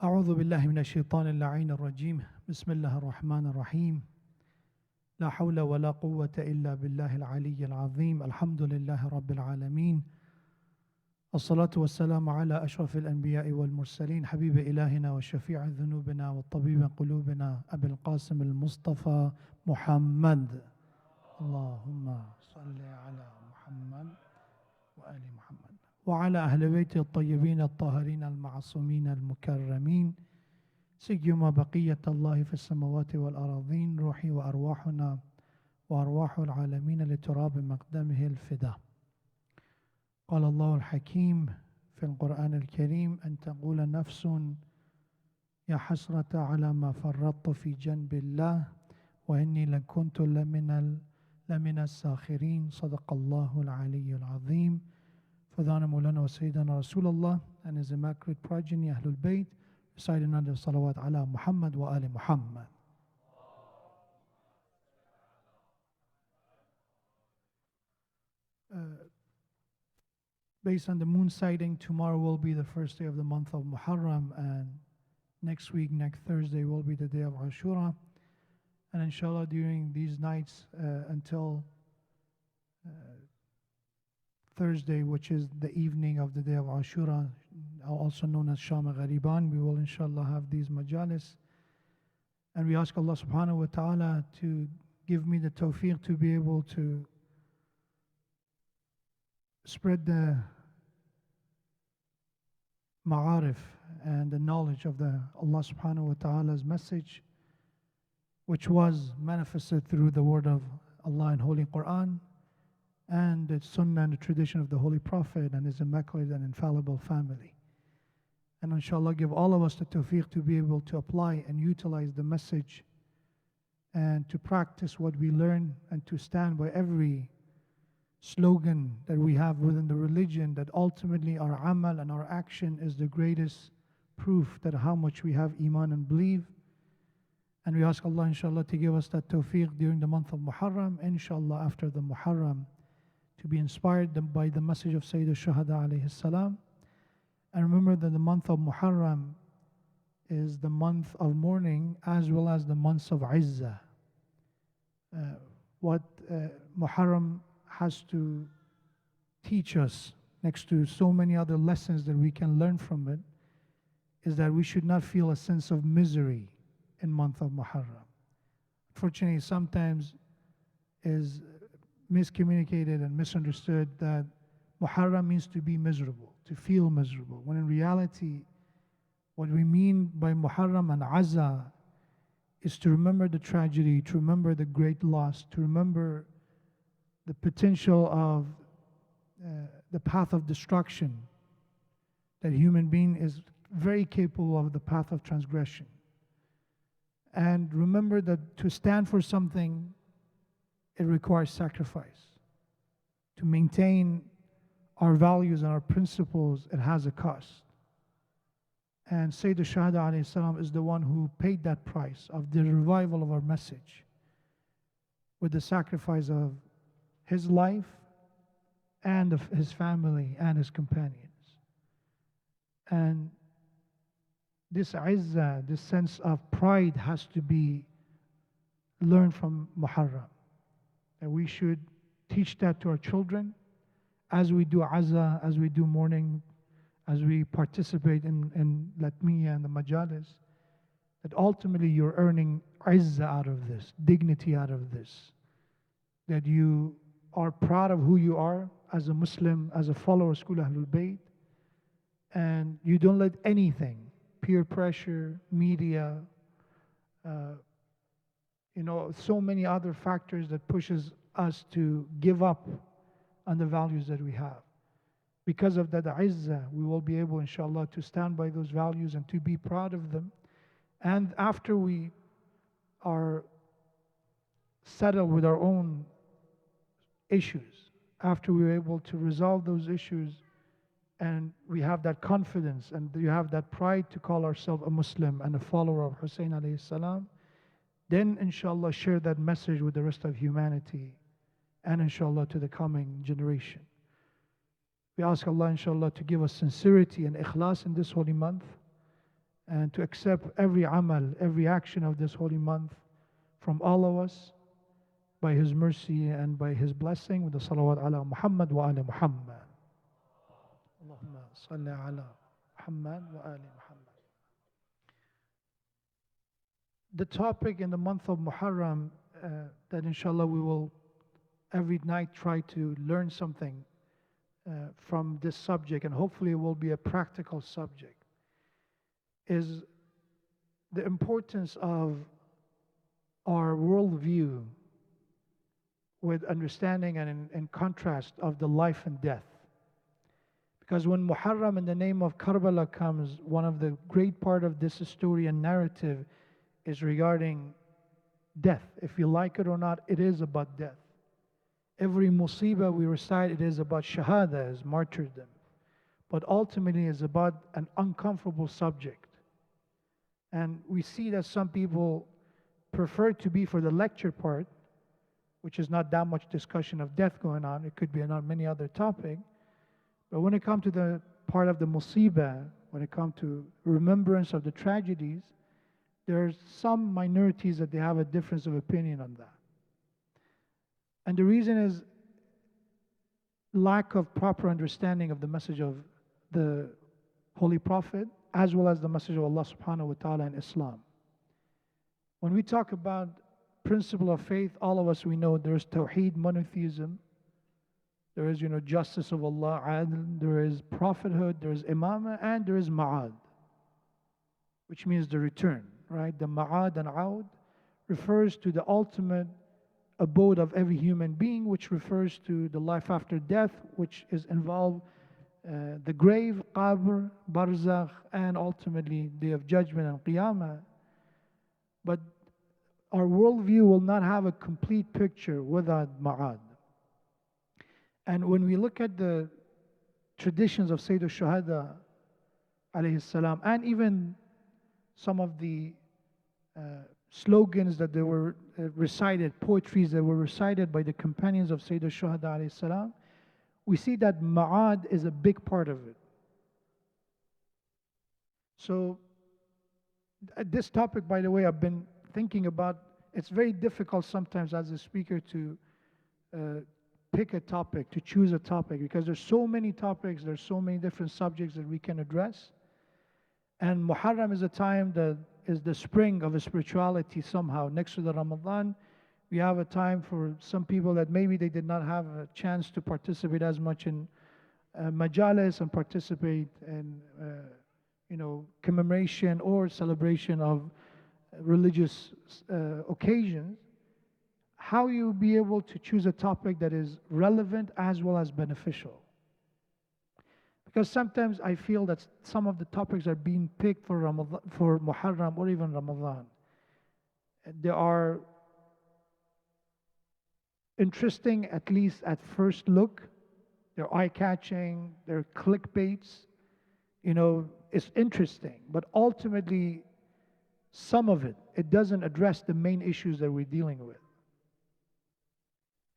أعوذ بالله من الشيطان اللعين الرجيم بسم الله الرحمن الرحيم لا حول ولا قوة إلا بالله العلي العظيم الحمد لله رب العالمين الصلاة والسلام على أشرف الأنبياء والمرسلين حبيب إلهنا وشفيع ذنوبنا والطبيب قلوبنا أبي القاسم المصطفى محمد اللهم صل على محمد وآل محمد وعلى أهل بيته الطيبين الطاهرين المعصومين المكرمين سيما بقية الله في السماوات والأراضين روحي وأرواحنا وأرواح العالمين لتراب مقدمه الفداء. قال الله الحكيم في القرآن الكريم أن تقول نفس يا حسرة على ما فرطت في جنب الله وإني لكنت لمن الساخرين. صدق الله العلي العظيم. فذان مولانا وسيدنا رسول الله and his immaculate progeny Ahlul Bayt reciting under salawat ala Muhammad wa ali Muhammad. Based on the moon sighting, tomorrow will be the first day of the month of Muharram, and next week, next Thursday, will be the day of Ashura. And inshallah, during these nights until Thursday, which is the evening of the day of Ashura, also known as Sham Ghariban, we will inshallah have these majalis. And we ask Allah subhanahu wa ta'ala to give me the tawfiq to be able to spread the ma'arif and the knowledge of the Allah subhanahu wa ta'ala's message, which was manifested through the word of Allah in Holy Quran and the sunnah and the tradition of the Holy Prophet and his immaculate and infallible family. And inshallah give all of us the tawfiq to be able to apply and utilize the message and to practice what we learn and to stand by every slogan that we have within the religion, that ultimately our amal and our action is the greatest proof that how much we have iman and believe. And we ask Allah inshallah to give us that tawfiq during the month of Muharram, inshallah after the Muharram, to be inspired by the message of Sayyid al-Shuhada alayhi salam. And remember that the month of Muharram is the month of mourning as well as the months of Izzah. What Muharram has to teach us, next to so many other lessons that we can learn from it, is that we should not feel a sense of misery in month of Muharram. Unfortunately, sometimes is miscommunicated and misunderstood that Muharram means to be miserable, to feel miserable, when in reality what we mean by Muharram and Azza is to remember the tragedy, to remember the great loss, to remember the potential of the path of destruction, that human being is very capable of the path of transgression. And remember that to stand for something, it requires sacrifice. To maintain our values and our principles, it has a cost. And Sayyid al-Shuhada alayhi salam is the one who paid that price of the revival of our message with the sacrifice of his life and of his family and his companions. And this izzah, this sense of pride has to be learned from Muharram. And we should teach that to our children as we do azza, as we do mourning, as we participate in Latmiya and the majalis, that ultimately you're earning izzah out of this, dignity out of this, that you are proud of who you are as a Muslim, as a follower of School Ahlul Bayt, and you don't let anything, peer pressure, media, so many other factors that pushes us to give up on the values that we have. Because of that izzah, we will be able, inshallah, to stand by those values and to be proud of them. And after we are settled with our own issues, after we're able to resolve those issues, and we have that confidence and you have that pride to call ourselves a Muslim and a follower of Hussein alayhi salam, then inshallah share that message with the rest of humanity and inshallah to the coming generation. We ask Allah inshallah to give us sincerity and ikhlas in this holy month, and to accept every amal, every action of this holy month from all of us by His mercy and by His blessing with the salawat ala Muhammad wa ala Muhammad. Allahumma salli ala Muhammad wa ali Muhammad. The topic in the month of Muharram that inshallah we will every night try to learn something from this subject, and hopefully it will be a practical subject, is the importance of our worldview with understanding and in contrast of the life and death. Because when Muharram in the name of Karbala comes, one of the great part of this story and narrative is regarding death. If you like it or not, it is about death. Every musibah we recite, it is about shahada, as martyrdom. But ultimately it's about an uncomfortable subject. And we see that some people prefer to be for the lecture part, which is not that much discussion of death going on. It could be on many other topics. But when it comes to the part of the musibah, when it comes to remembrance of the tragedies, there's some minorities that they have a difference of opinion on that. And the reason is lack of proper understanding of the message of the Holy Prophet, as well as the message of Allah subhanahu wa ta'ala in Islam. When we talk about principle of faith, all of us, we know there's tawheed, monotheism, there is, justice of Allah, adl, there is prophethood, there is imamah, and there is ma'ad, which means the return, right? The ma'ad and aud refers to the ultimate abode of every human being, which refers to the life after death, which is involved the grave, qabr, barzakh, and ultimately day of judgment and qiyamah. But our worldview will not have a complete picture without ma'ad. And when we look at the traditions of Sayyid al-Shuhada alayhi salam, and even some of the slogans that they were recited, poetries that were recited by the companions of Sayyid al-Shuhada alayhi salam, we see that ma'ad is a big part of it. So this topic, by the way, I've been thinking about. It's very difficult sometimes as a speaker to pick a topic, to choose a topic, because there's so many topics, there's so many different subjects that we can address. And Muharram is a time that is the spring of a spirituality somehow. Next to the Ramadan, we have a time for some people that maybe they did not have a chance to participate as much in majalis and participate in commemoration or celebration of religious occasions. How you be able to choose a topic that is relevant as well as beneficial. Because sometimes I feel that some of the topics are being picked for Ramadan, for Muharram or even Ramadan. They are interesting, at least at first look. They're eye-catching, they're clickbaits. It's interesting. But ultimately, some of it doesn't address the main issues that we're dealing with.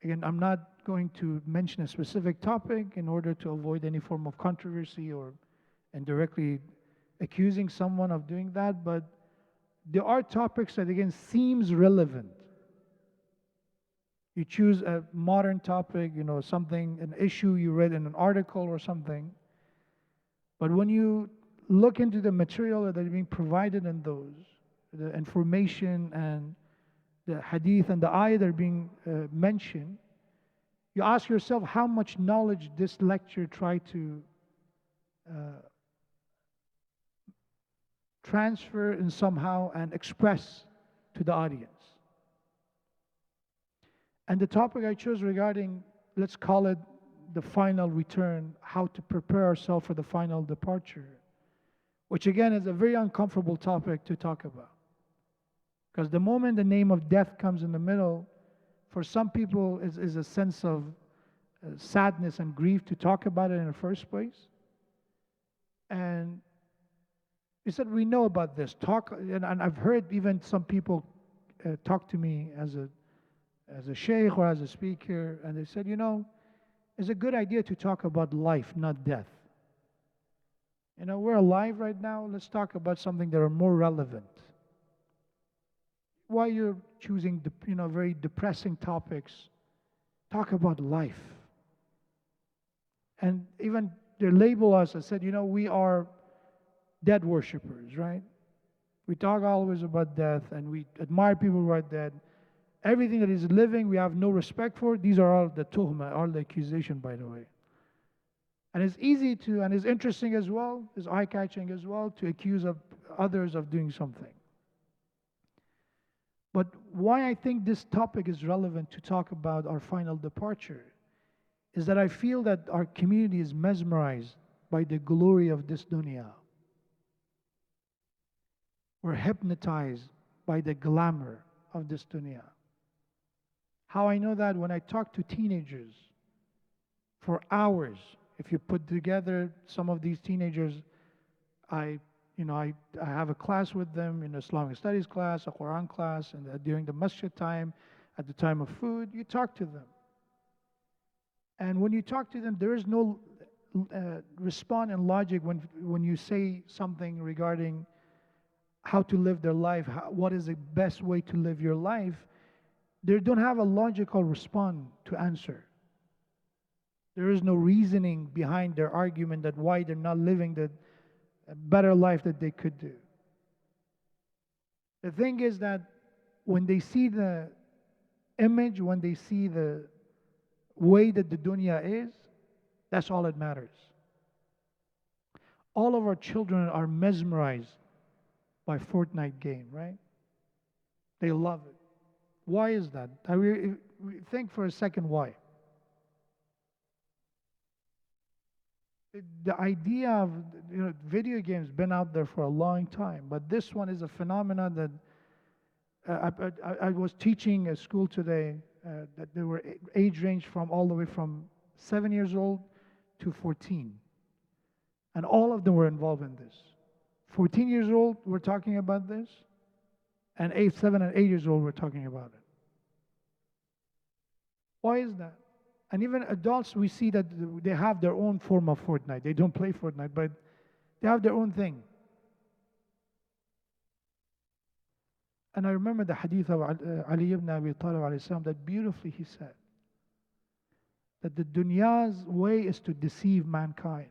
Again, I'm not going to mention a specific topic in order to avoid any form of controversy or indirectly accusing someone of doing that, but there are topics that, again, seems relevant. You choose a modern topic, an issue you read in an article or something, but when you look into the material that is being provided in those, the information and the hadith and the ayah that are being mentioned, you ask yourself how much knowledge this lecture tried to transfer in somehow and express to the audience. And the topic I chose regarding, let's call it the final return, how to prepare ourselves for the final departure, which again is a very uncomfortable topic to talk about. Because the moment the name of death comes in the middle, for some people is a sense of sadness and grief to talk about it in the first place. And he said, we know about this. And I've heard even some people talk to me as a sheikh or as a speaker, and they said, it's a good idea to talk about life, not death. We're alive right now. Let's talk about something that are more relevant. Why you're choosing, very depressing topics? Talk about life. And even they label us and said, we are dead worshippers, right? We talk always about death and we admire people who are dead. Everything that is living, we have no respect for. These are all the tuhma, all the accusation, by the way. And it's easy to, and it's interesting as well, it's eye-catching as well, to accuse of others of doing something. But why I think this topic is relevant to talk about our final departure is that I feel that our community is mesmerized by the glory of this dunya. We're hypnotized by the glamour of this dunya. How I know that? When I talk to teenagers for hours, if you put together some of these teenagers, I have a class with them, Islamic studies class, a Quran class, and during the masjid time, at the time of food, you talk to them. And when you talk to them, there is no response and logic when you say something regarding how to live their life, what is the best way to live your life. They don't have a logical response to answer. There is no reasoning behind their argument that why they're not living the better life that they could do. The thing is that when they see the image, when they see the way that the dunya is, that's all that matters. All of our children are mesmerized by Fortnite game, right? They love it. Why is that? Think for a second why. The idea of video games been out there for a long time, but this one is a phenomenon that I was teaching a school today that there were age range from all the way from 7 years old to 14, and all of them were involved in this. 14 years old, we're talking about this, and 7 and 8 years old, we're talking about it. Why is that? And even adults, we see that they have their own form of Fortnite. They don't play Fortnite, but they have their own thing. And I remember the hadith of Ali ibn Abi Talib alayhi salam that beautifully he said that the dunya's way is to deceive mankind.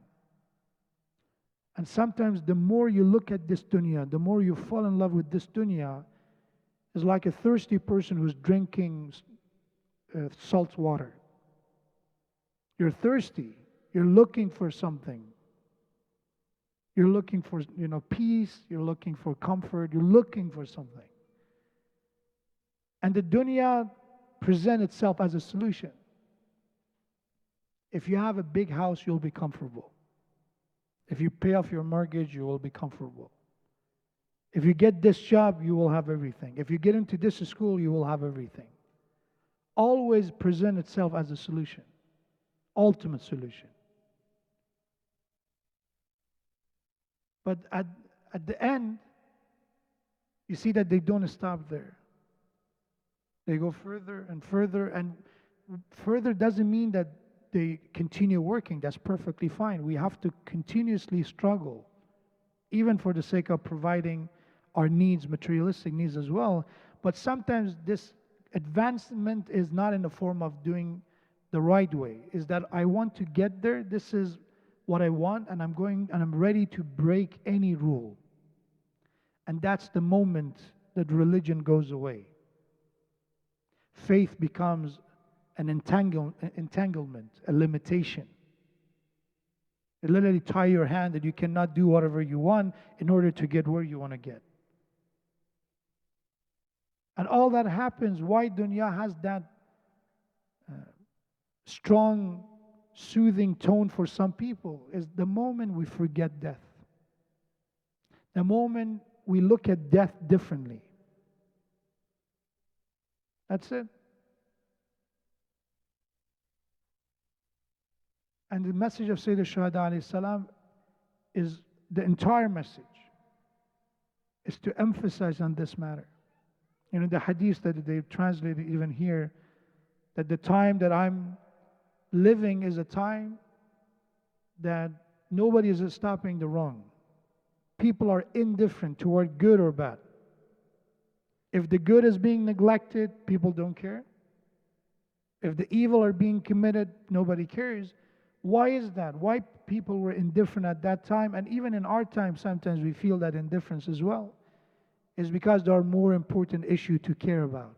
And sometimes the more you look at this dunya, the more you fall in love with this dunya, is like a thirsty person who's drinking salt water. You're thirsty. You're looking for something. You're looking for, peace. You're looking for comfort. You're looking for something. And the dunya presents itself as a solution. If you have a big house, you'll be comfortable. If you pay off your mortgage, you will be comfortable. If you get this job, you will have everything. If you get into this school, you will have everything. Always present itself as a solution. Ultimate solution. But at the end, you see that they don't stop there. They go further and further, and further doesn't mean that they continue working. That's perfectly fine. We have to continuously struggle, even for the sake of providing our needs, materialistic needs as well. But sometimes this advancement is not in the form of doing the right way. Is that I want to get there, this is what I want, and I'm ready to break any rule. And that's the moment that religion goes away. Faith becomes an entanglement, a limitation. It literally tie your hand that you cannot do whatever you want in order to get where you want to get. And all that happens, why dunya has that strong, soothing tone for some people, is the moment we forget death. The moment we look at death differently. That's it. And the message of Sayyid al-Shuhada alayhi salam is the entire message, is to emphasize on this matter. The hadith that they've translated even here, that the time that I'm living is a time that nobody is stopping the wrong. People are indifferent toward good or bad. If the good is being neglected, people don't care. If the evil are being committed, nobody cares. Why is that? Why people were indifferent at that time? And even in our time, sometimes we feel that indifference as well. Is because there are more important issues to care about.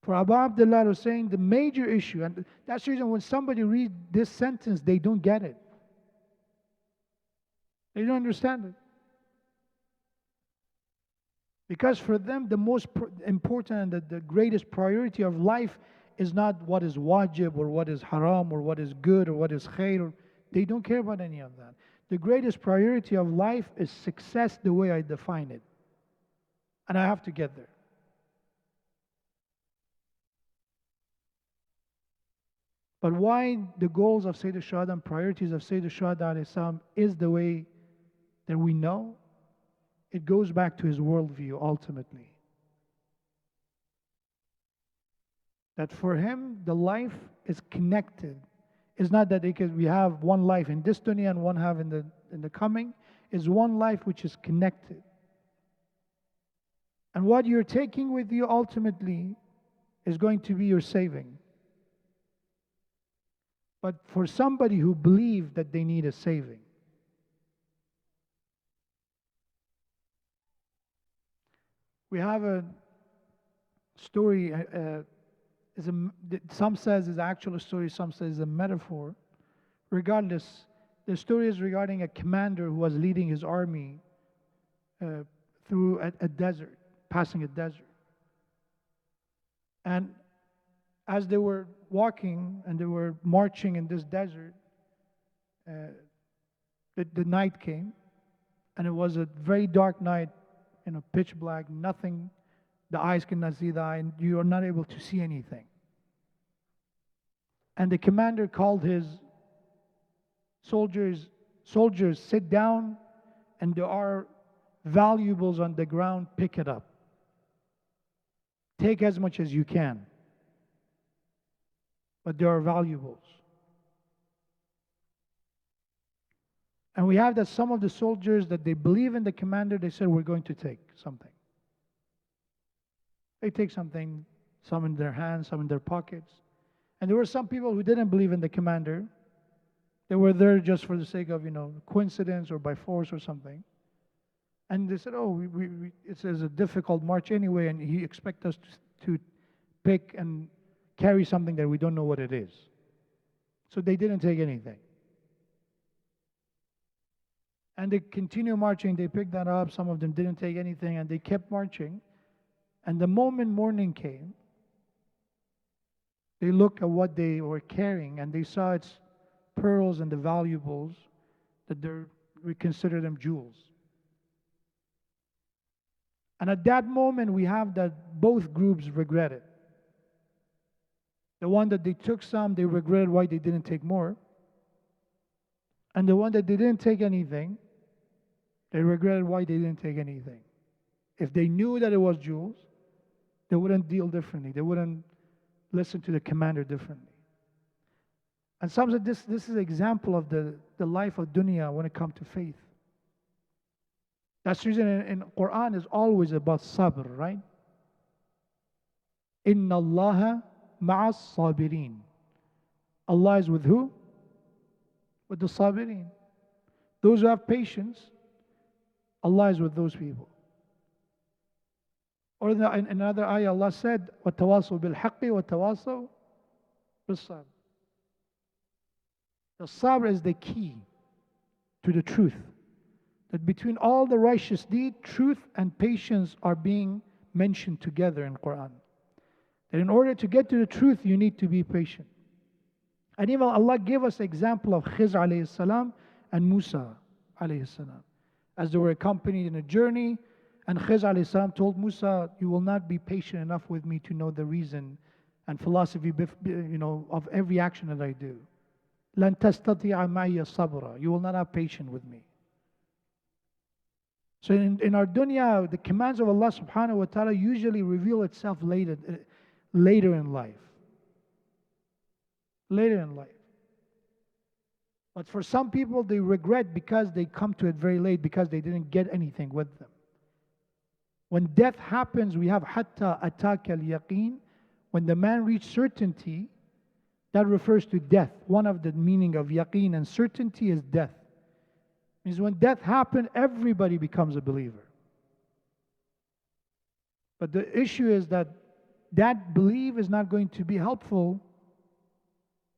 For Abu Abdullah was saying the major issue, and that's the reason when somebody reads this sentence, they don't get it. They don't understand it. Because for them, the most important and the greatest priority of life is not what is wajib or what is haram or what is good or what is khair. They don't care about any of that. The greatest priority of life is success the way I define it. And I have to get there. But why the goals of Sayyid al-Shuhada and priorities of Sayyid al-Shuhada alayhi salam is the way that we know? It goes back to his worldview ultimately. That for him, the life is connected. It's not that we have one life in this dunya and one have in the coming. It's one life which is connected. And what you're taking with you ultimately is going to be your saving. But for somebody who believes that they need a saving, we have a story, some says is actual story, some says is a metaphor. Regardless, the story is regarding a commander who was leading his army through a desert, passing a desert. And as they were walking and they were marching in this desert, the night came, and it was a very dark night, pitch black, nothing, the eyes cannot see the eye, and you are not able to see anything. And the commander called his soldiers, sit down, and there are valuables on the ground, pick it up. Take as much as you can. But there are valuables. And we have that some of the soldiers that they believe in the commander, they said, we're going to take something. They take something, some in their hands, some in their pockets. And there were some people who didn't believe in the commander. They were there just for the sake of, coincidence or by force or something. And they said, it's a difficult march anyway, and he expects us to pick and carry something that we don't know what it is. So they didn't take anything. And they continue marching, they picked that up, some of them didn't take anything, and they kept marching. And the moment morning came, they looked at what they were carrying, and they saw its pearls and the valuables, that we consider them jewels. And at that moment, we have that both groups regretted. The one that they took some, they regretted why they didn't take more. And the one that they didn't take anything, they regretted why they didn't take anything. If they knew that it was jewels, they wouldn't deal differently. They wouldn't listen to the commander differently. And some said this is an example of the life of dunya when it comes to faith. That's the reason in Quran is always about sabr, right? Inna Allaha ma'as sabirin. Allah is with who? With the sabirin. Those who have patience, Allah is with those people. Or in another ayah, Allah said, وَتَوَاصَوْا بِالْحَقِّ وَتَوَاصَوْا بِالصَّبْرِ. The sabr is the key to the truth. That between all the righteous deed, truth and patience are being mentioned together in Quran. That in order to get to the truth, you need to be patient. And even Allah gave us the example of Khizr alayhi salam and Musa alayhi salam. As they were accompanied in a journey, and Khizr alayhi salam told Musa, you will not be patient enough with me to know the reason and philosophy of every action that I do. لَن تَسْتَطِيعَ مَعِيَ صَبْرًا. You will not have patience with me. So in our dunya, the commands of Allah subhanahu wa ta'ala usually reveal itself later in life. Later in life. But for some people, they regret because they come to it very late because they didn't get anything with them. When death happens, we have hatta ataka al-yaqeen. When the man reached certainty, that refers to death. One of the meaning of yaqeen and certainty is death. Means when death happens, everybody becomes a believer. But the issue is that that belief is not going to be helpful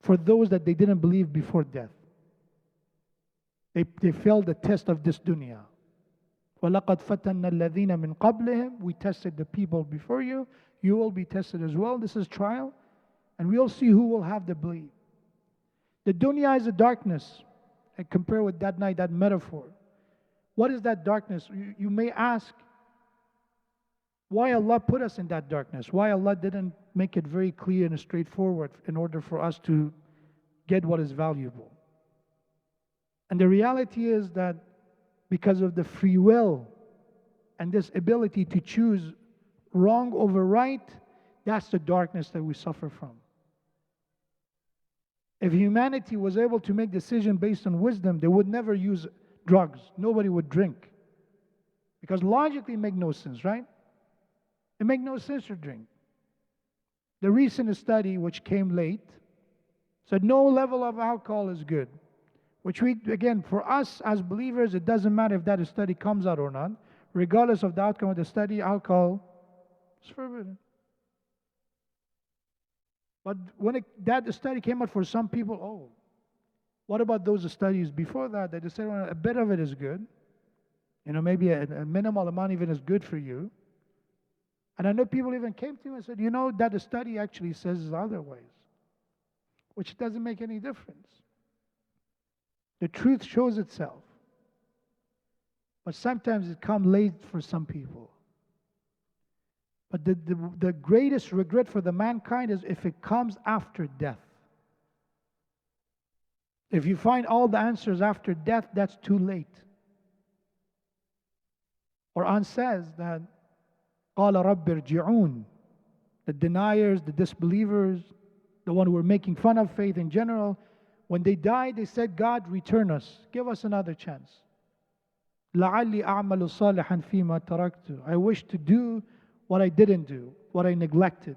for those that they didn't believe before death. They failed the test of this dunya. وَلَقَدْ فَتَنَّا الَّذِينَ مِنْ قَبْلِهِمْ. We tested the people before you. You will be tested as well. This is trial. And we'll see who will have the belief. The dunya is a darkness. And compare with that night, that metaphor. What is that darkness? You may ask, why Allah put us in that darkness? Why Allah didn't make it very clear and straightforward in order for us to get what is valuable? And the reality is that because of the free will and this ability to choose wrong over right, that's the darkness that we suffer from. If humanity was able to make decisions based on wisdom, they would never use drugs. Nobody would drink. Because logically it makes no sense, right? It makes no sense to drink. The recent study, which came late, said no level of alcohol is good. Which again, for us as believers, it doesn't matter if that study comes out or not. Regardless of the outcome of the study, alcohol is forbidden. But when that study came out for some people, oh, what about those studies before that? They just said, well, a bit of it is good. Maybe a minimal amount even is good for you. And I know people even came to me and said, that study actually says otherwise, which doesn't make any difference. The truth shows itself. But sometimes it comes late for some people. But the greatest regret for the mankind is if it comes after death. If you find all the answers after death, that's too late. Quran says that قَالَ رَبِّ ارْجِعُونَ. The deniers, the disbelievers, the one who were making fun of faith in general, when they died, they said, God, return us. Give us another chance. لَعَلِّي أَعْمَلُ صَالِحًا فِي مَا تَرَكْتُ. I wish to do what I didn't do, what I neglected.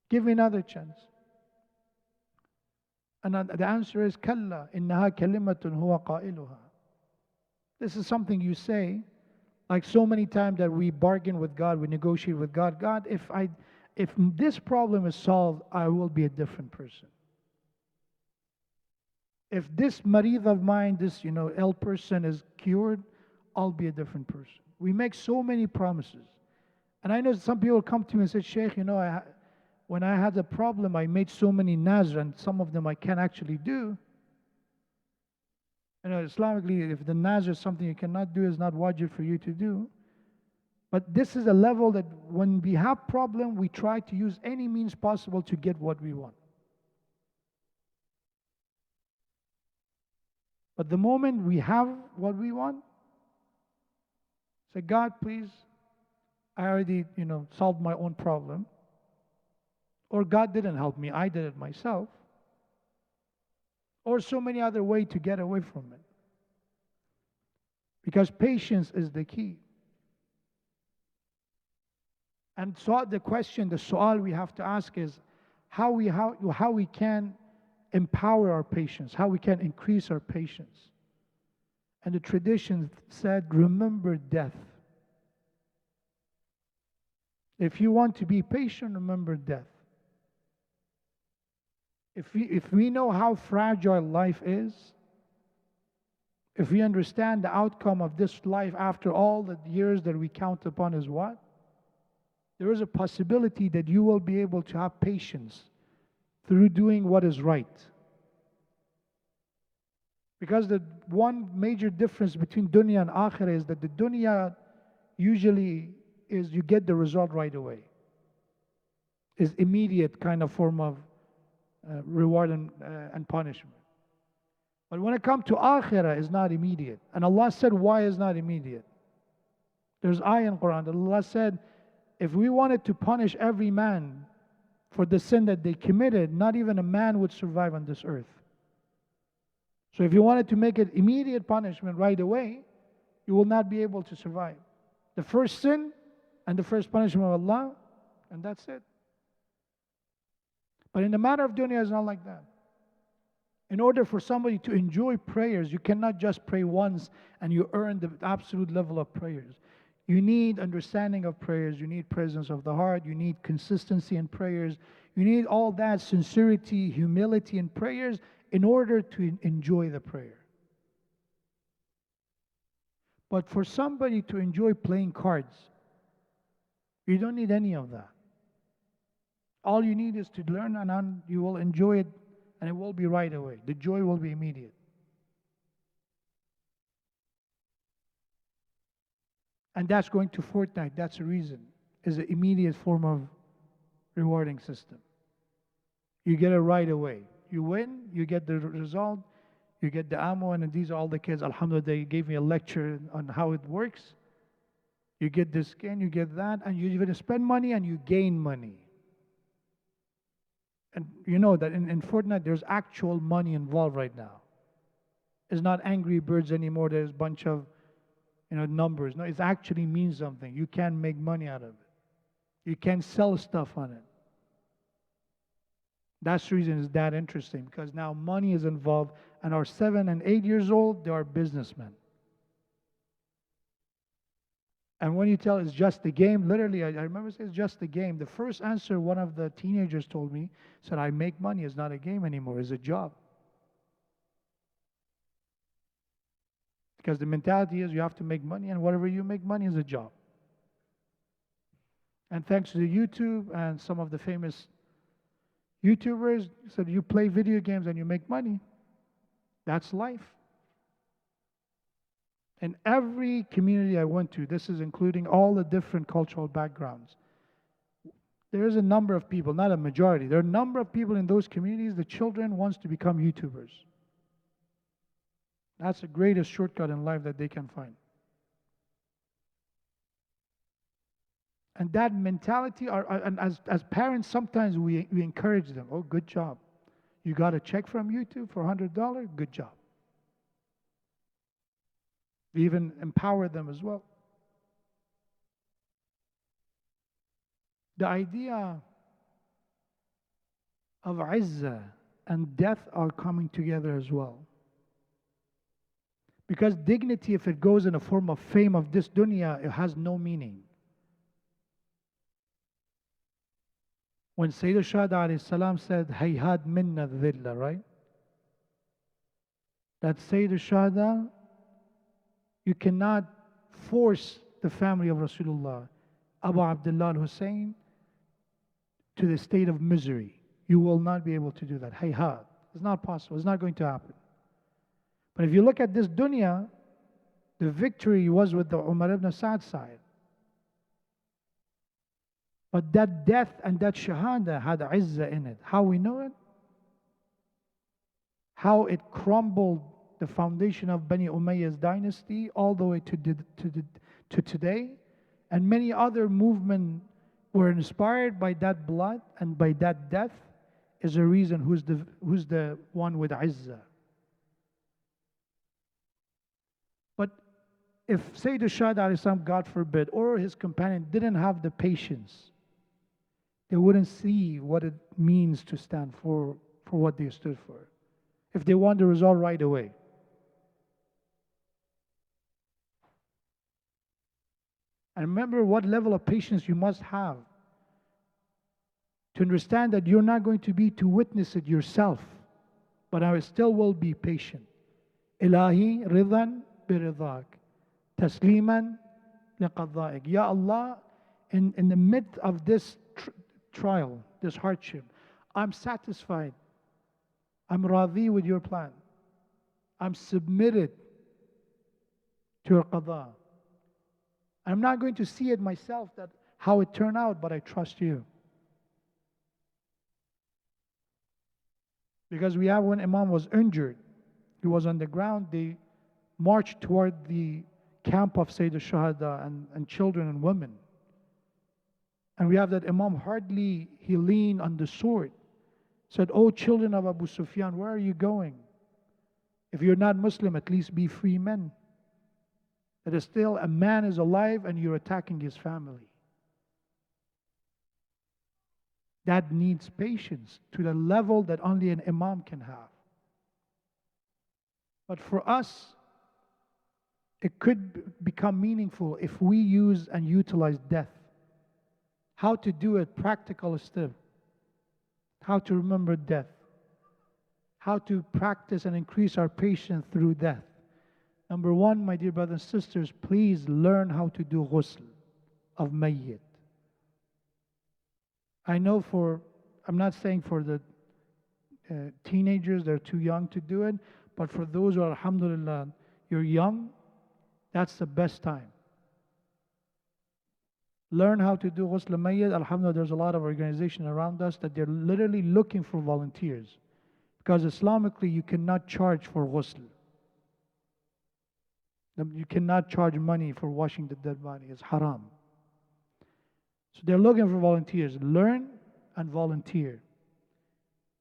Give me another chance. And the answer is, كَلَّا إِنَّهَا كَلِمَةٌ هُوَ قَائِلُهَا. This is something you say, like so many times that we bargain with God, we negotiate with God. God, if this problem is solved, I will be a different person. If this marid of mine, this ill person is cured, I'll be a different person. We make so many promises. And I know some people come to me and say, Sheikh, when I had a problem, I made so many nazr, and some of them I can't actually do. Islamically, if the nazr is something you cannot do, is not wajib for you to do. But this is a level that when we have problem, we try to use any means possible to get what we want. But the moment we have what we want, say, God, please, I already, solved my own problem. Or God didn't help me, I did it myself. Or so many other ways to get away from it. Because patience is the key. And so the su'al we have to ask is how we can empower our patience, how we can increase our patience. And the tradition said, remember death. If you want to be patient, remember death. If we know how fragile life is, if we understand the outcome of this life after all the years that we count upon is what? There is a possibility that you will be able to have patience through doing what is right. Because the one major difference between dunya and akhirah is that the dunya usually is you get the result right away. Is immediate kind of form of reward and punishment. But when it comes to akhirah, it's not immediate. And Allah said, why is not immediate? There's ayah in Quran that Allah said, if we wanted to punish every man for the sin that they committed, not even a man would survive on this earth. So if you wanted to make it immediate punishment right away, you will not be able to survive. The first sin and the first punishment of Allah, and that's it. But in the matter of dunya, it's not like that. In order for somebody to enjoy prayers, you cannot just pray once and you earn the absolute level of prayers. You need understanding of prayers, you need presence of the heart, you need consistency in prayers, you need all that sincerity, humility in prayers in order to enjoy the prayer. But for somebody to enjoy playing cards, you don't need any of that. All you need is to learn, and you will enjoy it, and it will be right away. The joy will be immediate. And that's going to Fortnite. That's the reason. Is an immediate form of rewarding system. You get it right away. You win, you get the result, you get the ammo, and these are all the kids. Alhamdulillah, they gave me a lecture on how it works. You get this skin, you get that, and you're going to spend money and you gain money. And you know that in Fortnite, there's actual money involved right now. It's not Angry Birds anymore. There's a bunch of numbers. No, it actually means something. You can make money out of it. You can sell stuff on it. That's the reason it's that interesting, because now money is involved, and our 7 and 8 years old, they are businessmen. And when you tell it's just a game, literally, I remember saying it's just a game. The first answer one of the teenagers told me, said, I make money. It's not a game anymore. It's a job. Because the mentality is you have to make money, and whatever you make money is a job. And thanks to the YouTube and some of the famous YouTubers said, you play video games and you make money. That's life. In every community I went to, this is including all the different cultural backgrounds, there is a number of people, not a majority, there are a number of people in those communities, the children wants to become YouTubers. That's the greatest shortcut in life that they can find. And that mentality, and as parents, sometimes we encourage them. Oh, good job. You got a check from YouTube for $100? Good job. We even empower them as well. The idea of izzah and death are coming together as well. Because dignity, if it goes in a form of fame of this dunya, it has no meaning. When Sayyid Shahada alayhi salam said, Hayhad minna dhilla, right? That Sayyid Shahada, you cannot force the family of Rasulullah, Abu Abdullah al-Hussein, to the state of misery. You will not be able to do that. Hayhad. It's not possible. It's not going to happen. But if you look at this dunya, the victory was with the Umar ibn Sa'd side. But that death and that shahada had izzah in it. How we know it? How it crumbled the foundation of Bani Umayyah's dynasty all the way to today. And many other movements were inspired by that blood and by that death is a reason who's the one with izzah. But if Sayyid Shahid alayhi, God forbid, or his companion didn't have the patience, they wouldn't see what it means to stand for what they stood for. If they want the result right away. And remember what level of patience you must have to understand that you're not going to be to witness it yourself, but I still will be patient. Ilahi ridan biridak, tasliman liqaddaik. Ya Allah, in the midst of this trial, this hardship, I'm satisfied. I'm radhi with your plan. I'm submitted to your qadha. I'm not going to see it myself that how it turned out, but I trust you. Because we have when Imam was injured, he was on the ground, they marched toward the camp of Sayyid al-Shuhada and children and women. And we have that Imam hardly, he leaned on the sword. Said, oh children of Abu Sufyan, where are you going? If you're not Muslim, at least be free men. That is still a man is alive and you're attacking his family. That needs patience to the level that only an imam can have. But for us, it could become meaningful if we use and utilize death. How to do it, practical step. How to remember death. How to practice and increase our patience through death. Number one, my dear brothers and sisters, please learn how to do ghusl of mayyit. I know I'm not saying for the teenagers, they're too young to do it, but for those who are, alhamdulillah, you're young, that's the best time. Learn how to do ghusl mayyit. Alhamdulillah, there's a lot of organizations around us that they're literally looking for volunteers. Because Islamically, you cannot charge for ghusl. You cannot charge money for washing the dead body. It's haram. So they're looking for volunteers. Learn and volunteer.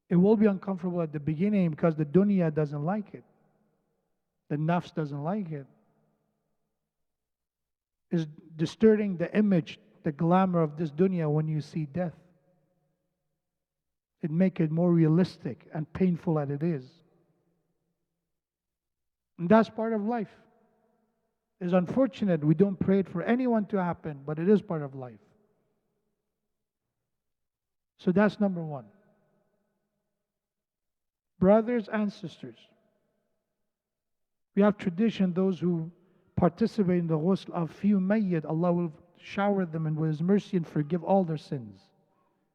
It will be uncomfortable at the beginning because the dunya doesn't like it. The nafs doesn't like it. It's distorting the image, the glamour of this dunya when you see death. It makes it more realistic and painful as it is. And that's part of life. It's unfortunate we don't pray it for anyone to happen, but it is part of life. So that's number one. Brothers and sisters, we have tradition, those who participate in the ghusl of few mayyit, Allah will shower them and with His mercy and forgive all their sins.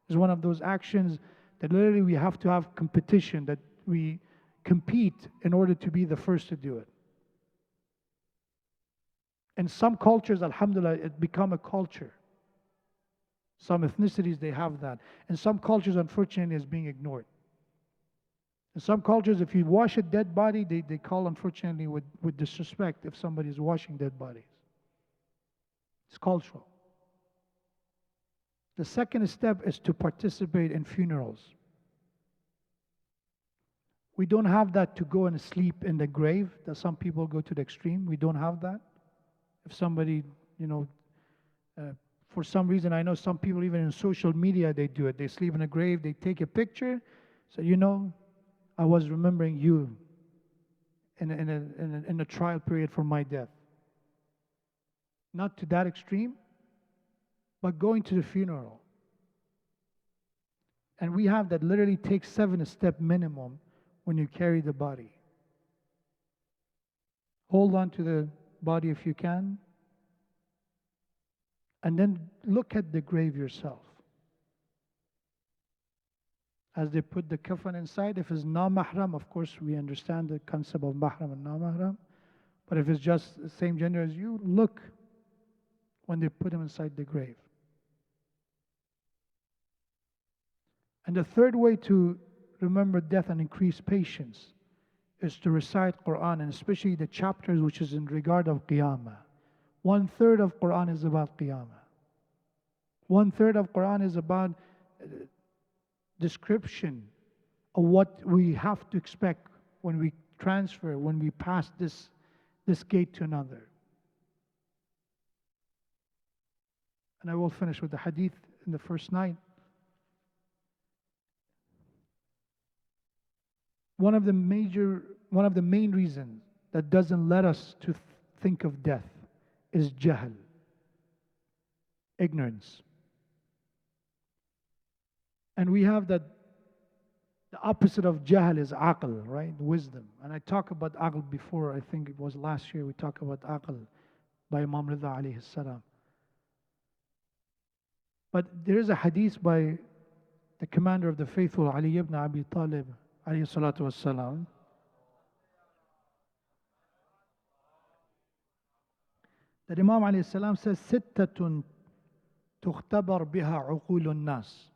It's one of those actions that literally we have to have competition, that we compete in order to be the first to do it. In some cultures, alhamdulillah, it become a culture. Some ethnicities, they have that. In some cultures, unfortunately, it's being ignored. In some cultures, if you wash a dead body, they call, unfortunately, with disrespect if somebody is washing dead bodies. It's cultural. The second step is to participate in funerals. We don't have that to go and sleep in the grave, that some people go to the extreme. We don't have that. If somebody, for some reason, I know some people, even in social media, they do it. They sleep in a grave, they take a picture. So, I was remembering you in a trial period for my death. Not to that extreme, but going to the funeral. And we have that literally takes 7-step minimum when you carry the body. Hold on to the body if you can. And then look at the grave yourself. As they put the kafan inside, if it's non-mahram, of course we understand the concept of mahram and non-mahram. But if it's just the same gender as you, look when they put him inside the grave. And the third way to remember death and increase patience is to recite Quran, and especially the chapters which is in regard of Qiyamah. 1/3 of Quran is about Qiyamah. 1/3 of Quran is about description of what we have to expect when we transfer, when we pass this gate to another. And I will finish with the hadith in the first night. One of the main reasons that doesn't let us to think of death is jahl, ignorance. And we have that the opposite of jahl is aql, right? Wisdom. And I talked about aql before, I think it was last year we talked about aql by Imam Rida alayhi salam. But there is a hadith by the commander of the faithful, Ali ibn Abi Talib alayhi salatu wassalam, that Imam alayhi salam says, "Sittatun tukhtabar biha uqulun nas."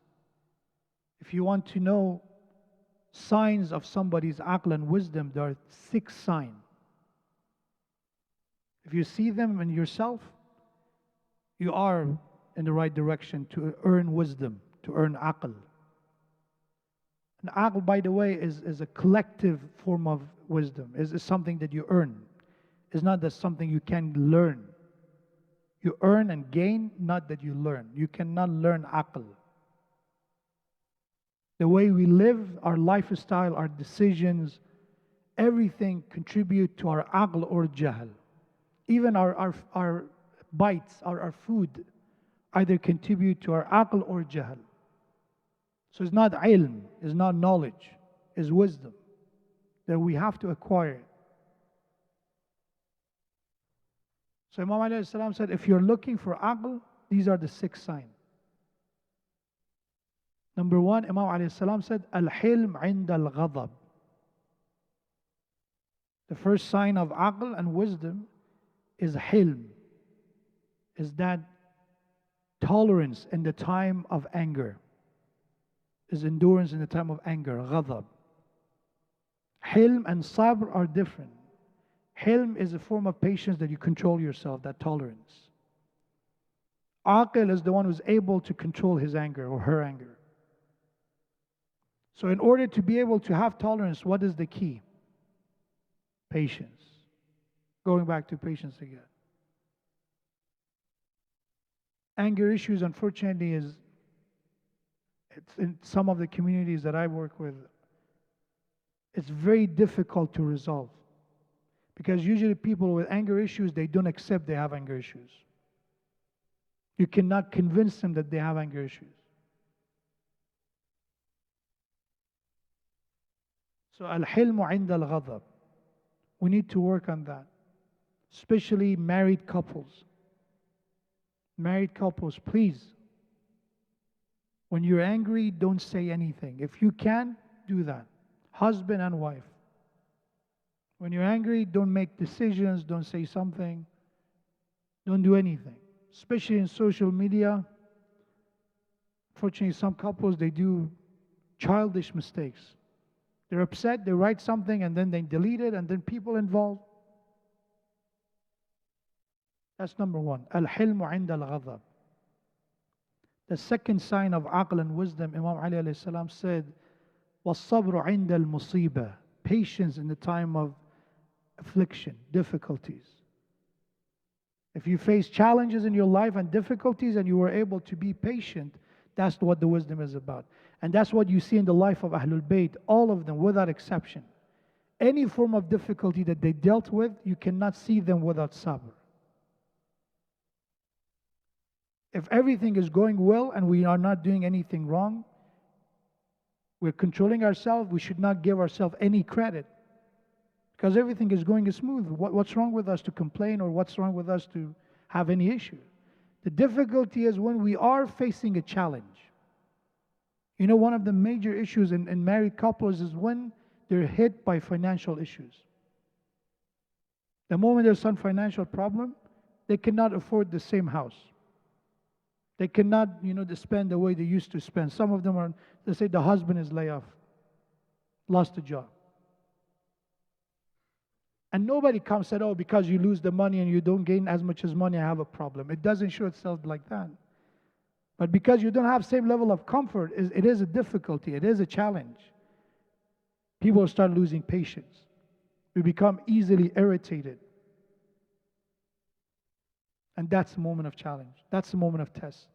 If you want to know signs of somebody's aql and wisdom, there are 6 signs. If you see them in yourself, you are in the right direction to earn wisdom, to earn aql. And aql, by the way, is a collective form of wisdom. Is something that you earn. It's not that something you can learn. You earn and gain, not that you learn. You cannot learn aql. The way we live, our lifestyle, our decisions, everything contribute to our aql or jahl. Even our bites, our food, either contribute to our aql or jahl. So it's not ilm, it's not knowledge, it's wisdom that we have to acquire. So Imam alayhi salam said, if you're looking for aql, these are the 6 signs. Number 1, Imam alayhi salam said, al-hilm 'inda al-ghadab. The first sign of aql and wisdom is hilm, is that tolerance in the time of anger, is endurance in the time of anger, ghadab. Hilm and sabr are different. Hilm is a form of patience that you control yourself, that tolerance. Aqil is the one who's able to control his anger or her anger. So in order to be able to have tolerance, what is the key? Patience. Going back to patience again. Anger issues, unfortunately, it's in some of the communities that I work with, it's very difficult to resolve. Because usually people with anger issues, they don't accept they have anger issues. You cannot convince them that they have anger issues. So al-hilmu 'inda al-ghadab. We need to work on that. Especially married couples. Married couples, please. When you're angry, don't say anything. If you can, do that. Husband and wife. When you're angry, don't make decisions, don't say something, don't do anything. Especially in social media. Fortunately, some couples, they do childish mistakes. They're upset, they write something, and then they delete it, and then people involved. That's number 1. Al-hilmu 'inda al-ghadab. The second sign of aql and wisdom, Imam Ali alayhi salam said, وَالصَّبْرُ 'inda al-musibah. Patience in the time of affliction, difficulties. If you face challenges in your life and difficulties and you were able to be patient, that's what the wisdom is about. And that's what you see in the life of Ahlul Bayt, all of them without exception. Any form of difficulty that they dealt with, you cannot see them without sabr. If everything is going well and we are not doing anything wrong, we're controlling ourselves, we should not give ourselves any credit. Because everything is going smooth. What's wrong with us to complain, or what's wrong with us to have any issue? The difficulty is when we are facing a challenge. You know, one of the major issues in married couples is when they're hit by financial issues. The moment there's some financial problem, they cannot afford the same house. They cannot, spend the way they used to spend. Some of them are, they say the husband is laid off, lost a job. And nobody comes and said, oh, because you lose the money and you don't gain as much as money, I have a problem. It doesn't show itself like that. But because you don't have same level of comfort, it is a difficulty, it is a challenge. People start losing patience. We become easily irritated. And that's the moment of challenge. That's the moment of test.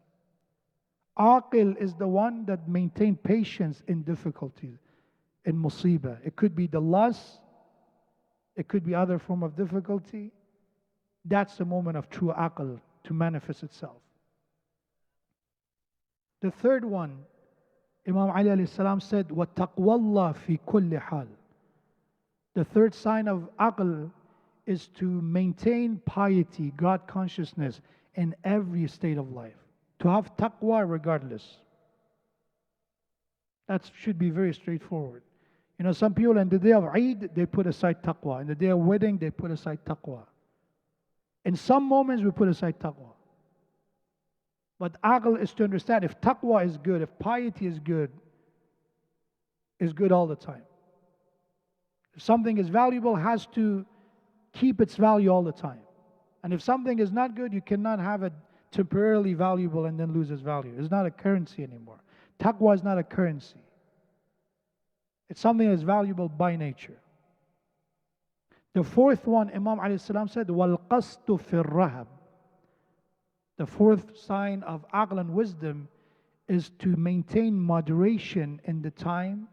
Aqil is the one that maintains patience in difficulties, in musibah. It could be the loss, it could be other form of difficulty. That's the moment of true aql to manifest itself. The third one, Imam Ali alayhi salam said, وَتَقْوَى اللَّهِ فِي كُلِّ حَالٍ. The third sign of aql is to maintain piety, God consciousness in every state of life. To have taqwa regardless. That should be very straightforward. Some people in the day of Eid, they put aside taqwa. In the day of wedding, they put aside taqwa. In some moments, we put aside taqwa. But aql is to understand if taqwa is good, if piety is good all the time. If something is valuable, it has to keep its value all the time. And if something is not good, you cannot have it temporarily valuable and then lose its value. It's not a currency anymore. Taqwa is not a currency. It's something that's valuable by nature. The fourth one, Imam alayhi salam said, وَالْقَسْطُ فِي الرَّهَبِ. The fourth sign of aql and wisdom is to maintain moderation in the time,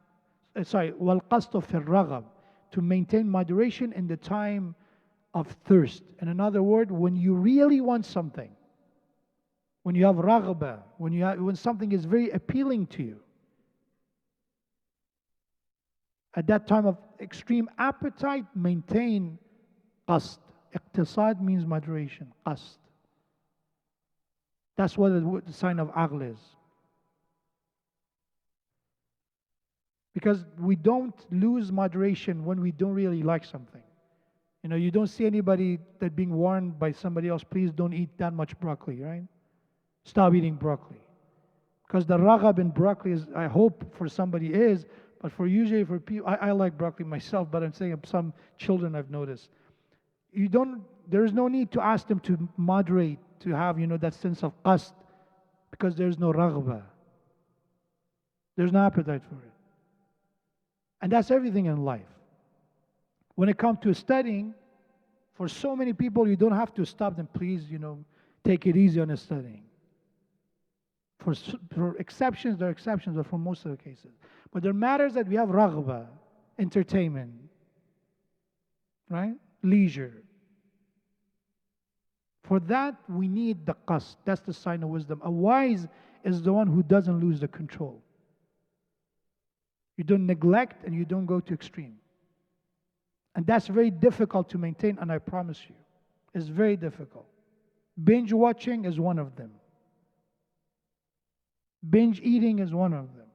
وَالْقَسْطُ فِي الرَّغَبِ, to maintain moderation in the time of thirst. In another word, when you really want something, when you have raghba, when something is very appealing to you, at that time of extreme appetite, maintain qasd. Iqtisad means moderation, qasd. That's what the sign of aql is. Because we don't lose moderation when we don't really like something. You know, you don't see anybody that being warned by somebody else, please don't eat that much broccoli, right? Stop eating broccoli. Because the raghab in broccoli is, I hope for somebody is, but usually for people, I like broccoli myself, but I'm saying some children I've noticed. There's no need to ask them to moderate, to have, that sense of qasd, because there's no raghba. There's no appetite for it. And that's everything in life. When it comes to studying, for so many people, you don't have to stop them, please, take it easy on the studying. For exceptions, there are exceptions, but for most of the cases. But there are matters that we have raghba, entertainment, right? Leisure. For that, we need the qasd. That's the sign of wisdom. A wise is the one who doesn't lose the control. You don't neglect and you don't go to extreme. And that's very difficult to maintain, and I promise you, it's very difficult. Binge watching is one of them. Binge eating is one of them.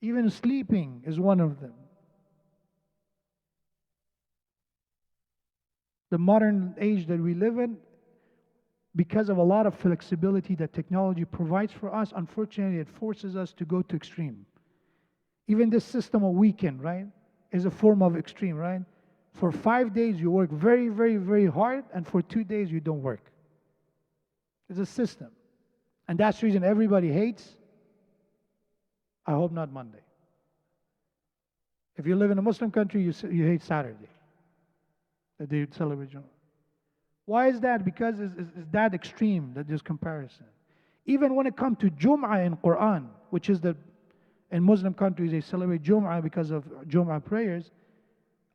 Even sleeping is one of them. The modern age that we live in, because of a lot of flexibility that technology provides for us, unfortunately it forces us to go to extreme. Even this system of weekend, right, is a form of extreme, right? For 5 days you work very, very, very hard, and for 2 days you don't work. It's a system. And that's the reason everybody hates, I hope not Monday. If you live in a Muslim country, you hate Saturday, that they celebrate Jumu'ah. Why is that? Because it's that extreme, that there's comparison. Even when it comes to Jumu'ah in Quran, which is in Muslim countries they celebrate Jumu'ah because of Jumu'ah prayers.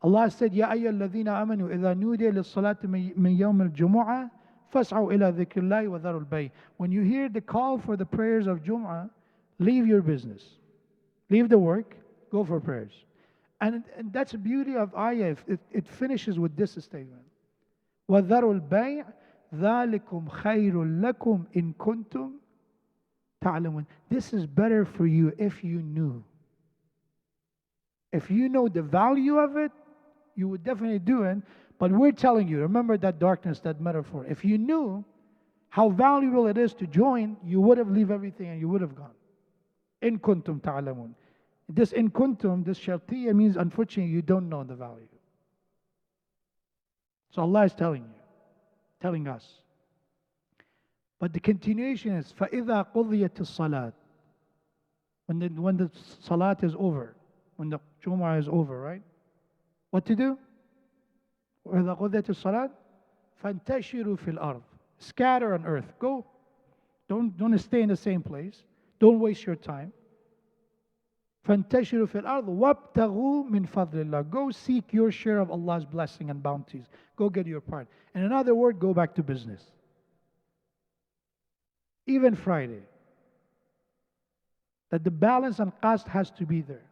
Allah said, Ya ayyuhal ladhina amanu idha nudiya lis-salati min yawm al-jumu'ah fas'aw ila dhikrillahi wa dharul bay'. When you hear the call for the prayers of Jumu'ah, leave your business. Leave the work, go for prayers. And that's the beauty of ayah. It finishes with this statement. وَذَرُوا الْبَيْعَ ذَلِكُمْ خَيْرٌ لَكُمْ إِن كُنْتُمْ تَعْلَمُونَ. This is better for you if you knew. If you know the value of it, you would definitely do it. But we're telling you, remember that darkness, that metaphor. If you knew how valuable it is to join, you would have left everything and you would have gone. إِن كُنْتُمْ تَعْلَمُونَ. This in kuntum, this shartiyya means unfortunately you don't know the value. So Allah is telling us. But the continuation is فَإِذَا قُضِيَتِ الصَّلَاةِ. When the salat is over, when the Jumu'ah is over, right? What to do? وَإِذَا قُضِيَتِ الصَّلَاةِ فَانْتَشِرُوا فِي الْأَرْضِ. Scatter on earth. Go. Don't stay in the same place. Don't waste your time. فَانْتَشِرُوا فِي الْأَرْضِ وَابْتَغُوا مِنْ فَضْلِ اللَّهِ. Go seek your share of Allah's blessing and bounties. Go get your part. In another word, go back to business. Even Friday. That the balance and qasd has to be there.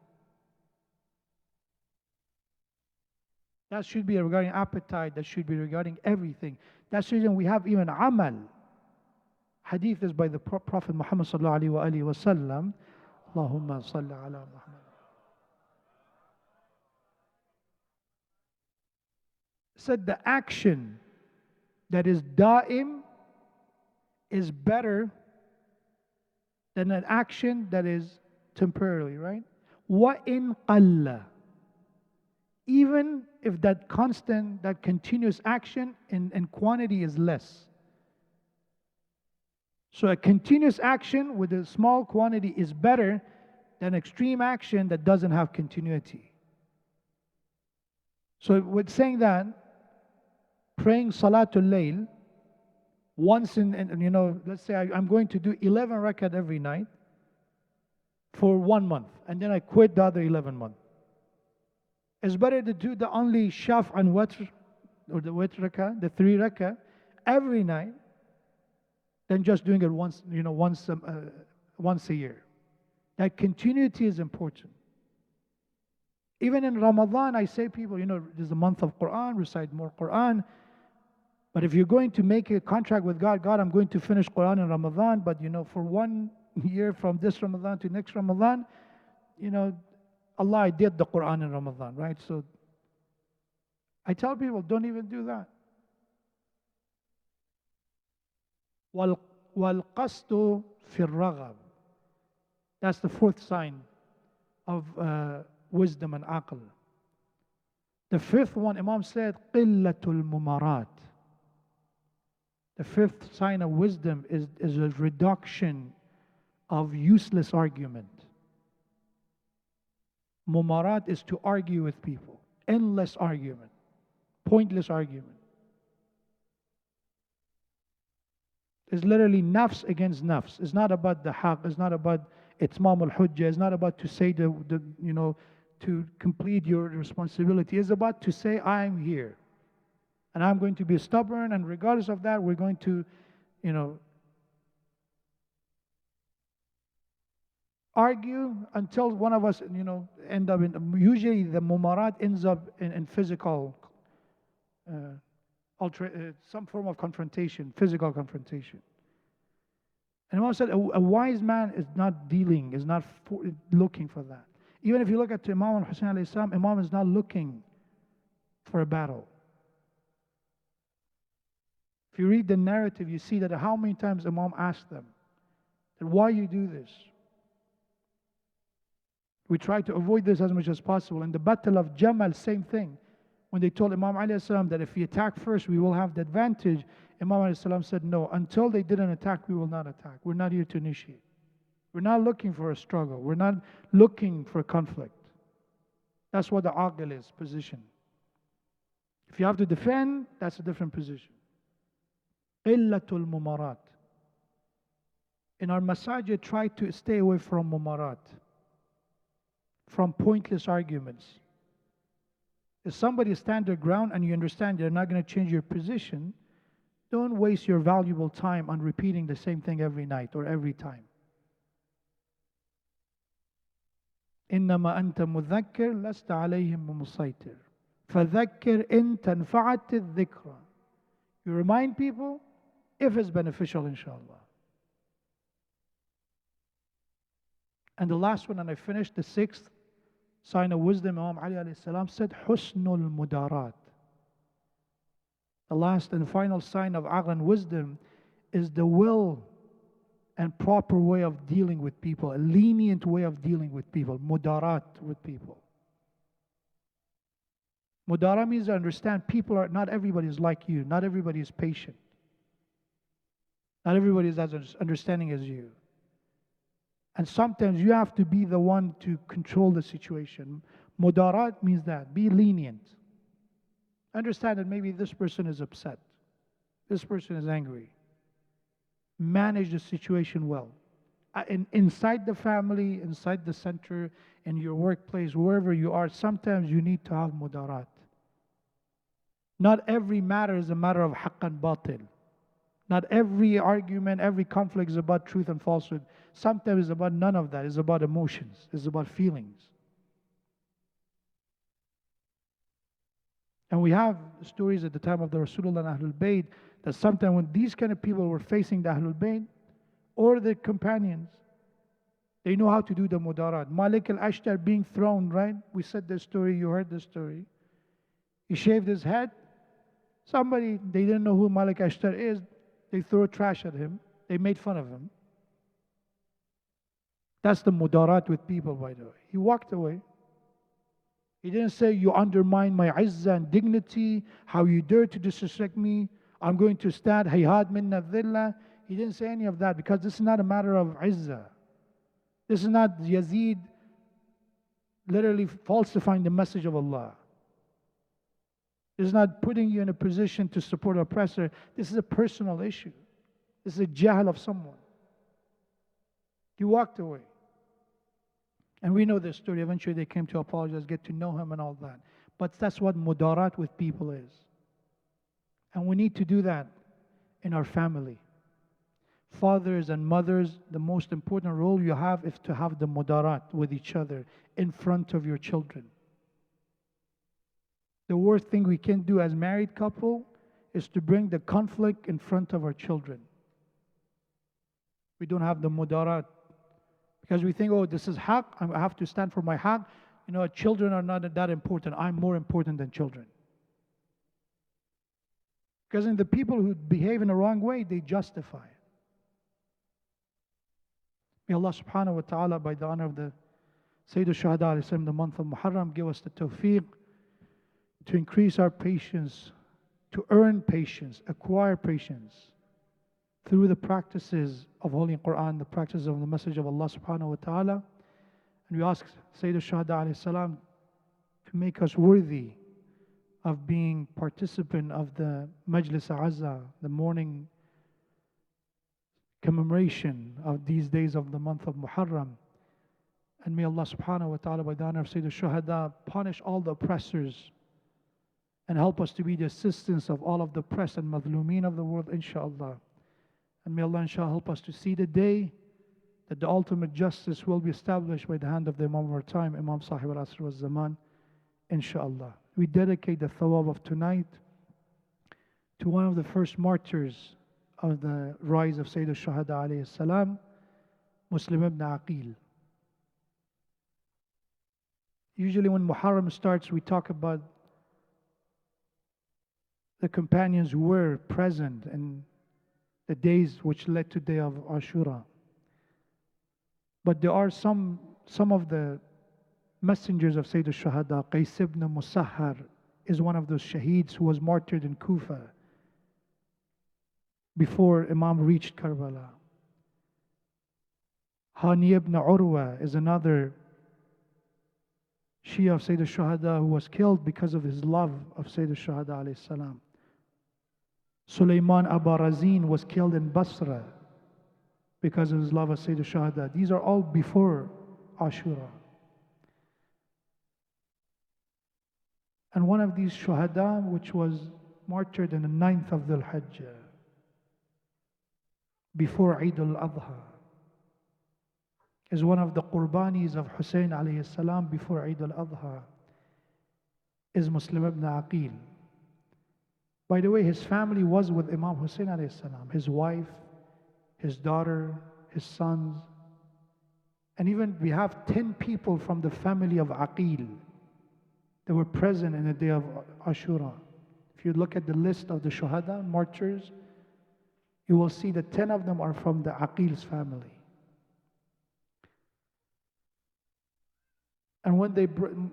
That should be regarding appetite. That should be regarding everything. That's the reason we have even amal. Hadith is by the Prophet Muhammad sallallahu alaihi wasallam. Allahumma salli ala Muhammad. Said the action that is da'im is better than an action that is temporarily, right? Wa in qalla. Even if that constant, that continuous action in quantity is less. So a continuous action with a small quantity is better than extreme action that doesn't have continuity. So with saying that, praying Salatul Layl once let's say I'm going to do 11 rakat every night for 1 month, and then I quit the other 11 months. It's better to do the only shaf and watr, or the witr rakah, the 3 rakah, every night, than just doing it once a year. That continuity is important. Even in Ramadan, I say people, there's a month of Quran, recite more Quran. But if you're going to make a contract with God, I'm going to finish Quran in Ramadan, but for 1 year from this Ramadan to next Ramadan, Allah did the Quran in Ramadan, right? So I tell people, don't even do that. وَالْقَصْدُ فِي الرَّغَبِ. That's the 4th sign of wisdom and aql. The 5th one, Imam said, قِلَّةُ الْمُمَارَاتِ. The 5th sign of wisdom is a reduction of useless argument. Mumarat is to argue with people. Endless argument. Pointless argument. It's literally nafs against nafs. It's not about the haqq. It's not about itmam al-hujjah. It's not about to say to complete your responsibility. It's about to say, I'm here. And I'm going to be stubborn, and regardless of that, we're going to, argue until one of us, end up in, usually the mumarat ends up in physical, some form of confrontation, physical confrontation. And Imam said, a wise man is not looking for that. Even if you look at Imam al-Hussein alayhi salam, Imam is not looking for a battle. If you read the narrative, you see that how many times Imam asked them, that why you do this? We try to avoid this as much as possible. In the battle of Jamal, same thing. When they told Imam alayhi salam that if we attack first, we will have the advantage, Imam alayhi salam said, no, until they didn't attack, we will not attack. We're not here to initiate. We're not looking for a struggle. We're not looking for conflict. That's what the aqil is, position. If you have to defend, that's a different position. Illatul mumarat. In our masajid, try to stay away from mumarat, from pointless arguments. If somebody stands their ground and you understand they're not going to change your position, don't waste your valuable time on repeating the same thing every night or every time. إنما أنت مذكر لست عليهم بمسيطر فذكر إن تنفعت الذكرى. You remind people if it's beneficial, inshallah. And the last one, and I finished, the 6th sign of wisdom, Imam Ali alayhi salam said, Husnul Mudarat. The last and final sign of aql and wisdom is the will and proper way of dealing with people, a lenient way of dealing with people, mudarat with people. Mudara means to understand not everybody is like you, not everybody is patient. Not everybody is as understanding as you. And sometimes you have to be the one to control the situation. Mudarat means that, be lenient. Understand that maybe this person is upset. This person is angry. Manage the situation well. Inside the family, inside the center, in your workplace, wherever you are, sometimes you need to have mudarat. Not every matter is a matter of haqq and batil. Not every argument, every conflict is about truth and falsehood. Sometimes it's about none of that. It's about emotions. It's about feelings. And we have stories at the time of the Rasulullah and Ahlul Bayt that sometimes when these kind of people were facing the Ahlul Bayt or their companions, they know how to do the mudarat. Malik al-Ashtar being thrown, right? We said this story, you heard this story. He shaved his head. Somebody, they didn't know who Malik al-Ashtar is. They threw trash at him. They made fun of him. That's the mudarat with people, by the way. He walked away. He didn't say, you undermine my izzah and dignity, how you dare to disrespect me, I'm going to stand, hayhad minna dhillah. He didn't say any of that because this is not a matter of izzah. This is not Yazid literally falsifying the message of Allah. This is not putting you in a position to support an oppressor. This is a personal issue. This is a jahl of someone. He walked away. And we know this story. Eventually they came to apologize, get to know him and all that. But that's what mudarat with people is. And we need to do that in our family. Fathers and mothers, the most important role you have is to have the mudarat with each other in front of your children. The worst thing we can do as married couple is to bring the conflict in front of our children. We don't have the mudarat. Because we think, oh, this is haq, I have to stand for my haq. You know, children are not that important. I'm more important than children. Because in the people who behave in the wrong way, they justify it. May Allah subhanahu wa ta'ala, by the honor of the Sayyid al-Shuhada, the month of Muharram, give us the tawfiq to increase our patience, to earn patience, acquire patience through the practices of Holy Quran, the practices of the message of Allah subhanahu wa ta'ala. And we ask Sayyid al-Shuhada to make us worthy of being participant of the Majlis Azza, the morning commemoration of these days of the month of Muharram. And may Allah subhanahu wa ta'ala, by the honor of Sayyid al-Shuhada, punish all the oppressors and help us to be the assistants of all of the oppressed and madhlumeen of the world, inshaAllah. And may Allah inshallah help us to see the day that the ultimate justice will be established by the hand of the Imam of our time, Imam Sahib al-Asr wal-Zaman, inshaAllah. We dedicate the thawab of tonight to one of the first martyrs of the rise of Sayyid al-Shuhada alayhi salam, Muslim ibn Aqil. Usually when Muharram starts, we talk about the companions who were present in the days which led to the day of Ashura. But there are some of the messengers of Sayyid al-Shuhada. Qais ibn Musahhar is one of those shaheeds who was martyred in Kufa before Imam reached Karbala. Hani ibn Urwa is another Shia of Sayyid al-Shuhada who was killed because of his love of Sayyid al-Shuhada alayhi salam. Sulaiman Abarazin was killed in Basra because of his love of Sayyid al-Shuhada. These are all before Ashura. And one of these Shuhada, which was martyred in the 9th of Dhul Hajjah, before Eid al-Adha, is one of the qurbanis of Hussein alayhi salam before Eid al-Adha, is Muslim ibn Aqil. By the way, his family was with Imam Hussein alayhi salam, his wife, his daughter, his sons, and even we have 10 people from the family of Aqil that were present in the day of Ashura. If you look at the list of the Shuhada, martyrs, you will see that 10 of them are from the Aqil's family. And when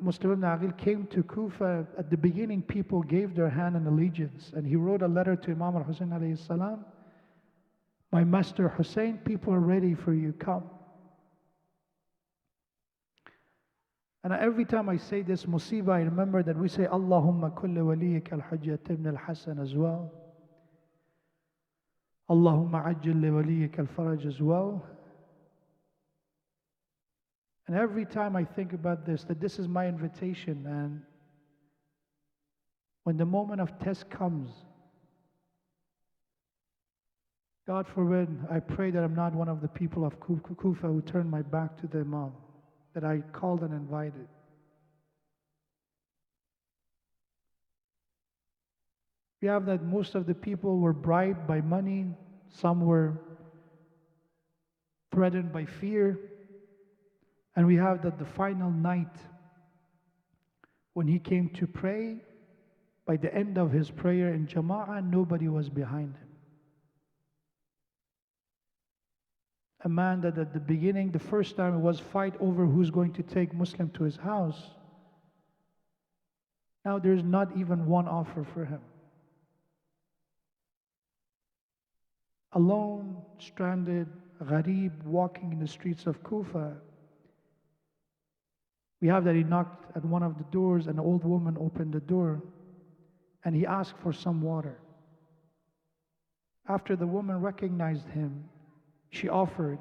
Muslim ibn Aqil came to Kufa, at the beginning people gave their hand in allegiance. And he wrote a letter to Imam al-Hussein alayhi salam, "My master Hussein, people are ready for you, come." And every time I say this musibah, I remember that we say, Allahumma kulli waliyika al-Hujjat ibn al-Hasan as well. Allahumma ajjil li waliyika al-Faraj as well. And every time I think about this, that this is my invitation, and when the moment of test comes, God forbid, I pray that I'm not one of the people of Kufa who turned my back to the Imam that I called and invited. We have that most of the people were bribed by money, some were threatened by fear, and we have that the final night when he came to pray, by the end of his prayer in Jama'ah, nobody was behind him. A man that at the beginning, the first time it was fight over who's going to take Muslim to his house. Now there's not even one offer for him. Alone, stranded, gharib, walking in the streets of Kufa. We have that he knocked at one of the doors, and an old woman opened the door, and he asked for some water. After the woman recognized him, she offered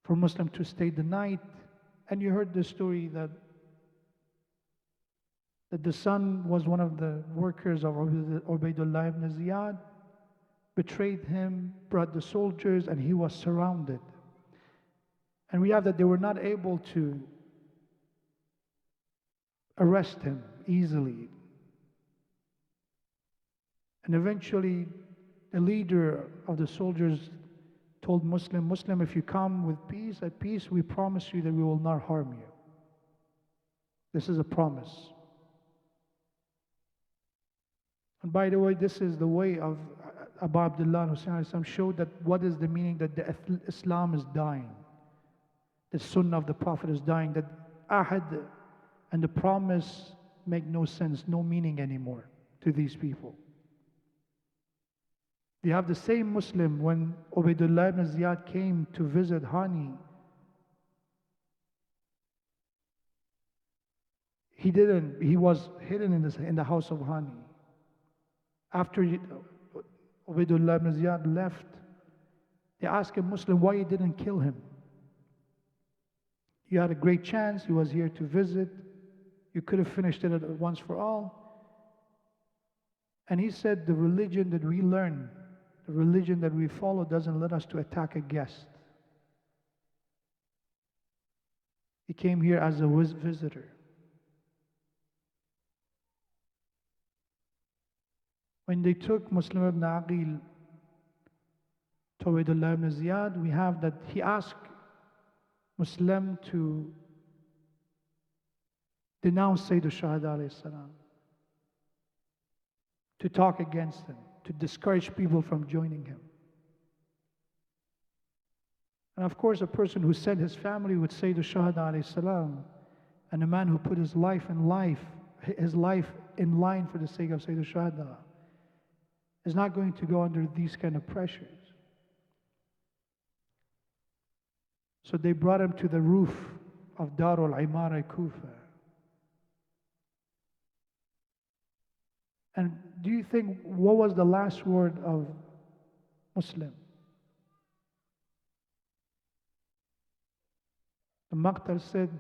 for Muslim to stay the night. And you heard the story that the son was one of the workers of Ubaydullah ibn Ziyad, betrayed him, brought the soldiers, and he was surrounded. And we have that they were not able to arrest him easily. And eventually, the leader of the soldiers told Muslim, if you come with peace, at peace, we promise you that we will not harm you. This is a promise. And by the way, this is the way of Abu Abdullah and Hussein showed that what is the meaning that the Islam is dying. The Sunnah of the Prophet is dying, that Ahad and the promise make no sense, no meaning anymore to these people. You have the same Muslim when Ubaydullah ibn Ziyad came to visit Hani. He was hidden in the house of Hani. After Ubaydullah ibn Ziyad left, they asked a Muslim why he didn't kill him. You had a great chance, he was here to visit. You could have finished it once for all. And he said, the religion that we learn, the religion that we follow doesn't let us to attack a guest. He came here as a visitor. When they took Muslim ibn Aqil to Ubaydullah ibn Ziyad, we have that he asked Muslim to denounce Sayyid al-Shuhada alayhi salam, to talk against him, to discourage people from joining him. And of course, a person who sent his family with Sayyid al-Shuhada alayhi salam, and a man who put his life in line for the sake of Sayyid al-Shuhada, is not going to go under these kind of pressures. So they brought him to the roof of Darul Imara Kufa. And do you think, what was the last word of Muslim? The Maqtar said,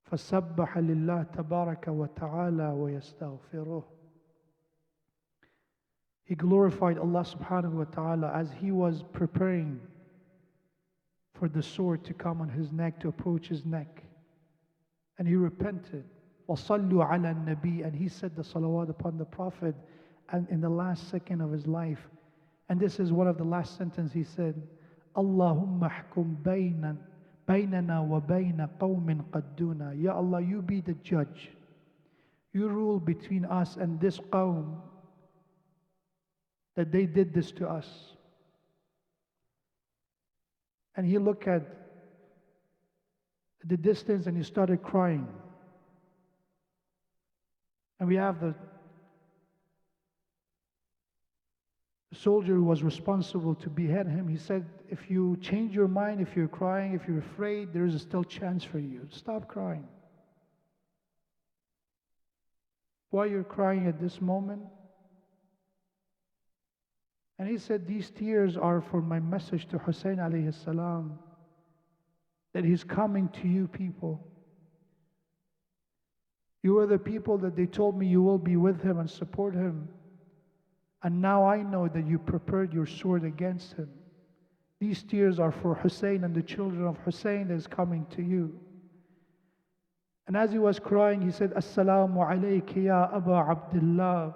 فَسَبَّحَ لِلَّهِ تَبَارَكَ وَتَعَالَى وَيَسْتَغْفِرُهُ. He glorified Allah subhanahu wa ta'ala as he was preparing for the sword to come on his neck, to approach his neck. And he repented. وَصَلُّوا عَلَى النَّبِيِّ. And he said the salawat upon the Prophet and in the last second of his life. And this is one of the last sentences he said, Allahumma ahkum baynana wa bayna qawmin qadduna. Ya Allah, you be the judge. You rule between us and this qawm, that they did this to us. And he looked at the distance and he started crying. And we have the soldier who was responsible to behead him. He said, if you change your mind, if you're crying, if you're afraid, there is still chance for you. Stop crying. Why you're crying at this moment? And he said, these tears are for my message to Hussein alayhi salam, that he's coming to you people. You are the people that they told me you will be with him and support him. And now I know that you prepared your sword against him. These tears are for Hussein and the children of Hussein that is coming to you. And as he was crying, he said, Assalamu alayka ya Aba Abdullah.